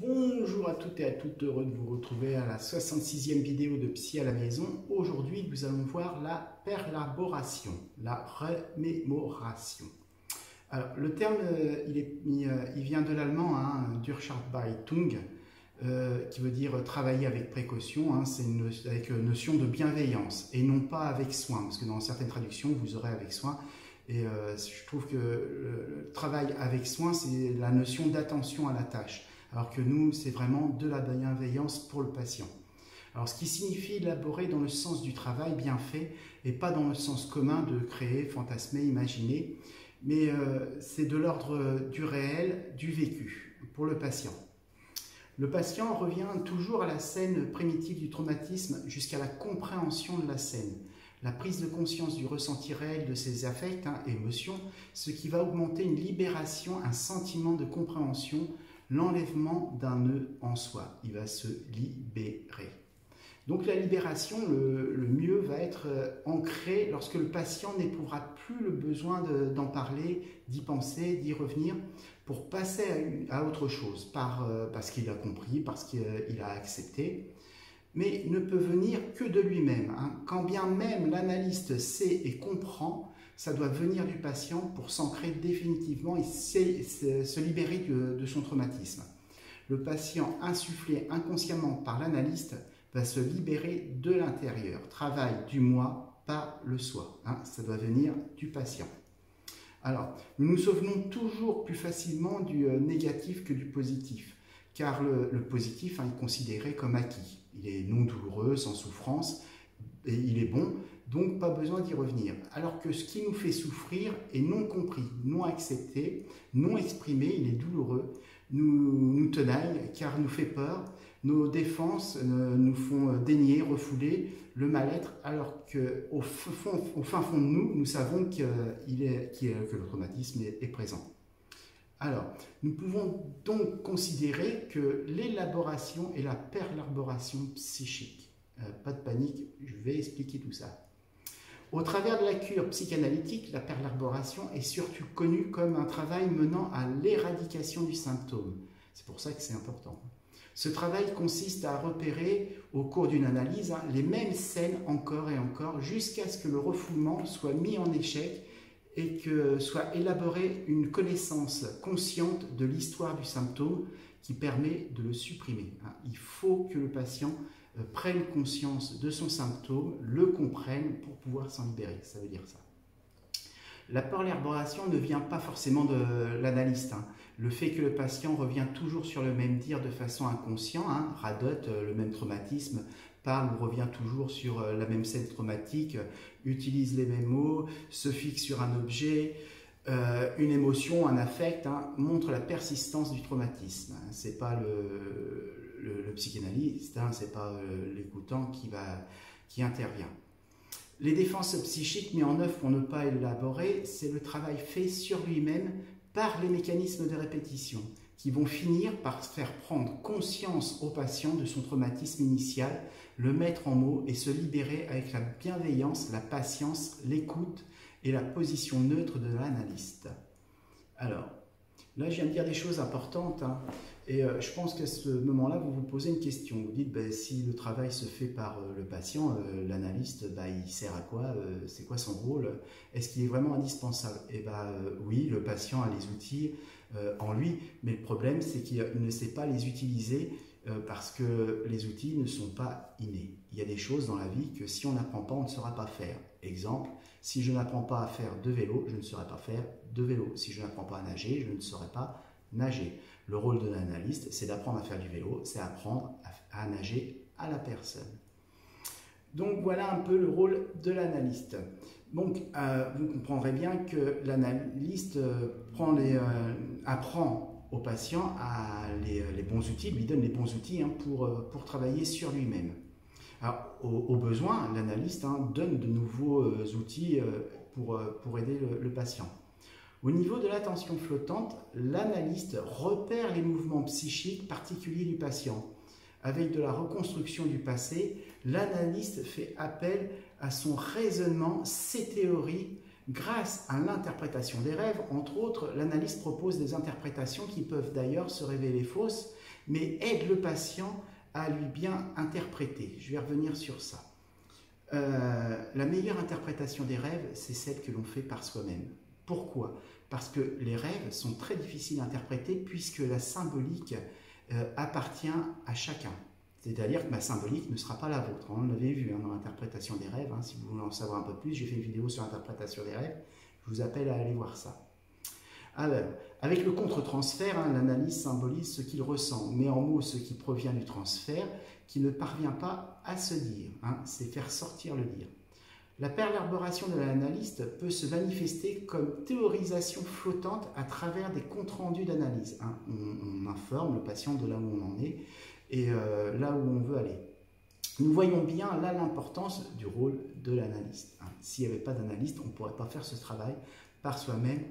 Bonjour à toutes et à toutes, heureux de vous retrouver à la 66e vidéo de Psy à la maison. Aujourd'hui, nous allons voir la perlaboration, la remémoration. Alors, le terme, il vient de l'allemand, Durcharbeitung, qui veut dire travailler avec précaution. C'est avec notion de bienveillance et non pas avec soin, parce que dans certaines traductions, vous aurez avec soin. Et je trouve que le travail avec soin, c'est la notion d'attention à la tâche. Alors que nous, c'est vraiment de la bienveillance pour le patient. Alors, ce qui signifie élaborer dans le sens du travail bien fait et pas dans le sens commun de créer, fantasmer, imaginer, mais c'est de l'ordre du réel, du vécu pour le patient. Le patient revient toujours à la scène primitive du traumatisme jusqu'à la compréhension de la scène, la prise de conscience du ressenti réel de ses affects, émotions, ce qui va augmenter une libération, un sentiment de compréhension, l'enlèvement d'un nœud en soi. Il va se libérer. Donc la libération, le mieux va être ancrée lorsque le patient n'éprouvera plus le besoin d'en parler, d'y penser, d'y revenir, pour passer à autre chose, parce qu'il a compris, parce qu'il a accepté, mais ne peut venir que de lui-même. Quand bien même l'analyste sait et comprend, ça doit venir du patient pour s'ancrer définitivement et se libérer de son traumatisme. Le patient, insufflé inconsciemment par l'analyste, va se libérer de l'intérieur. Travail du moi, pas le soi. Ça doit venir du patient. Alors, nous nous souvenons toujours plus facilement du négatif que du positif, car le positif est considéré comme acquis. Il est non douloureux, sans souffrance, et il est bon, donc pas besoin d'y revenir. Alors que ce qui nous fait souffrir est non compris, non accepté, non exprimé, il est douloureux, nous tenaille car nous fait peur, nos défenses nous font dénier, refouler le mal-être, alors qu'au fin fond de nous, nous savons que le traumatisme est présent. Alors, nous pouvons donc considérer que l'élaboration et la perlaboration psychique. Pas de panique, je vais expliquer tout ça. Au travers de la cure psychanalytique, la perlaboration est surtout connue comme un travail menant à l'éradication du symptôme. C'est pour ça que c'est important. Ce travail consiste à repérer, au cours d'une analyse, les mêmes scènes encore et encore, jusqu'à ce que le refoulement soit mis en échec et que soit élaborée une connaissance consciente de l'histoire du symptôme qui permet de le supprimer. Il faut que le patient prenne conscience de son symptôme, le comprenne pour pouvoir s'en libérer. Ça veut dire ça. La perlaboration ne vient pas forcément de l'analyste. Le fait que le patient revient toujours sur le même dire de façon inconsciente, radote le même traumatisme, parle ou revient toujours sur la même scène traumatique, utilise les mêmes mots, se fixe sur un objet, une émotion, un affect, montre la persistance du traumatisme. C'est pas le psychanalyste, c'est pas l'écoutant qui intervient. Les défenses psychiques mises en œuvre pour ne pas élaborer, c'est le travail fait sur lui-même par les mécanismes de répétition qui vont finir par faire prendre conscience au patient de son traumatisme initial, le mettre en mots et se libérer avec la bienveillance, la patience, l'écoute et la position neutre de l'analyste. Alors, là je viens de dire des choses importantes et je pense qu'à ce moment-là vous vous posez une question. Vous dites, si le travail se fait par le patient, l'analyste, il sert à quoi? C'est quoi son rôle? Est-ce qu'il est vraiment indispensable? Oui, le patient a les outils en lui, mais le problème c'est qu'il ne sait pas les utiliser parce que les outils ne sont pas innés. Il y a des choses dans la vie que si on n'apprend pas, on ne saura pas faire. Exemple, si je n'apprends pas à faire de vélo, je ne saurai pas faire de vélo. Si je n'apprends pas à nager, je ne saurai pas nager. Le rôle de l'analyste, c'est d'apprendre à faire du vélo, c'est apprendre à nager à la personne. Donc voilà un peu le rôle de l'analyste. Donc vous comprendrez bien que l'analyste apprend au patient les bons outils, lui donne les bons outils pour travailler sur lui-même. Alors, au besoin, l'analyste donne de nouveaux outils pour aider le patient. Au niveau de l'attention flottante, l'analyste repère les mouvements psychiques particuliers du patient. Avec de la reconstruction du passé, l'analyste fait appel à son raisonnement, ses théories, Grâce à l'interprétation des rêves, entre autres, l'analyste propose des interprétations qui peuvent d'ailleurs se révéler fausses, mais aident le patient à lui bien interpréter. Je vais revenir sur ça. La meilleure interprétation des rêves, c'est celle que l'on fait par soi-même. Pourquoi? Parce que les rêves sont très difficiles à interpréter puisque la symbolique appartient à chacun. C'est-à-dire que ma symbolique ne sera pas la vôtre. On l'avait vu dans l'interprétation des rêves. Si vous voulez en savoir un peu plus, j'ai fait une vidéo sur l'interprétation des rêves. Je vous appelle à aller voir ça. Alors, avec le contre-transfert, l'analyse symbolise ce qu'il ressent, met en mots ce qui provient du transfert, qui ne parvient pas à se dire. C'est faire sortir le dire. La perlarboration de l'analyste peut se manifester comme théorisation flottante à travers des comptes rendus d'analyse. On informe le patient de là où on en est et là où on veut aller. Nous voyons bien là l'importance du rôle de l'analyste. S'il n'y avait pas d'analyste, on ne pourrait pas faire ce travail par soi-même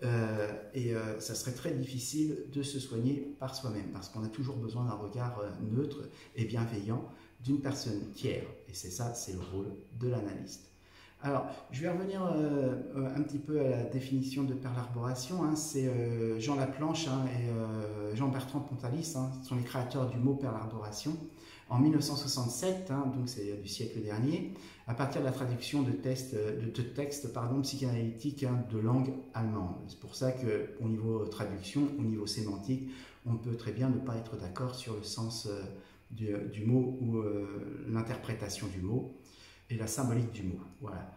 ça serait très difficile de se soigner par soi-même parce qu'on a toujours besoin d'un regard neutre et bienveillant d'une personne tiers. Et c'est ça, c'est le rôle de l'analyste. Alors, je vais revenir un petit peu à la définition de perlarboration. C'est Jean Laplanche et Jean-Bertrand Pontalis, sont les créateurs du mot perlarboration. En 1967, donc c'est du siècle dernier, à partir de la traduction de textes psychanalytiques de langue allemande. C'est pour ça qu'au niveau traduction, au niveau sémantique, on peut très bien ne pas être d'accord sur le sens du mot ou l'interprétation du mot et la symbolique du mot. Voilà.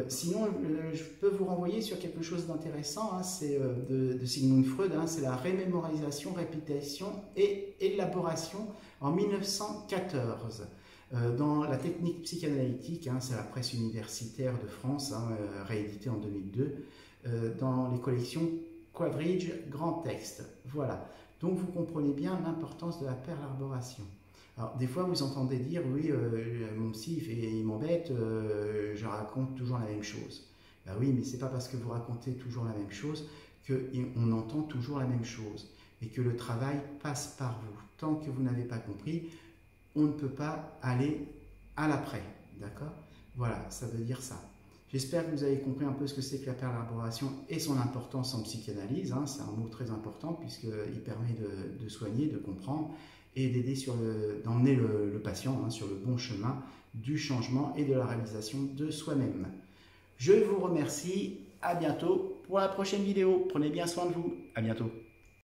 Sinon, je peux vous renvoyer sur quelque chose d'intéressant, c'est de Sigmund Freud, c'est la remémorisation, répétition et élaboration en 1914. Dans la technique psychanalytique, c'est la presse universitaire de France, rééditée en 2002, dans les collections Quadridge Grand Texte. Voilà. Donc vous comprenez bien l'importance de la perlarboration. Alors, des fois, vous entendez dire, oui, mon psy, il m'embête, je raconte toujours la même chose. Ben oui, mais ce n'est pas parce que vous racontez toujours la même chose qu'on entend toujours la même chose et que le travail passe par vous. Tant que vous n'avez pas compris, on ne peut pas aller à l'après, d'accord? Voilà, ça veut dire ça. J'espère que vous avez compris un peu ce que c'est que la perlarboration et son importance en psychanalyse. C'est un mot très important puisqu'il permet de soigner, de comprendre et d'aider d'emmener le patient sur le bon chemin du changement et de la réalisation de soi-même. Je vous remercie, à bientôt pour la prochaine vidéo. Prenez bien soin de vous, à bientôt.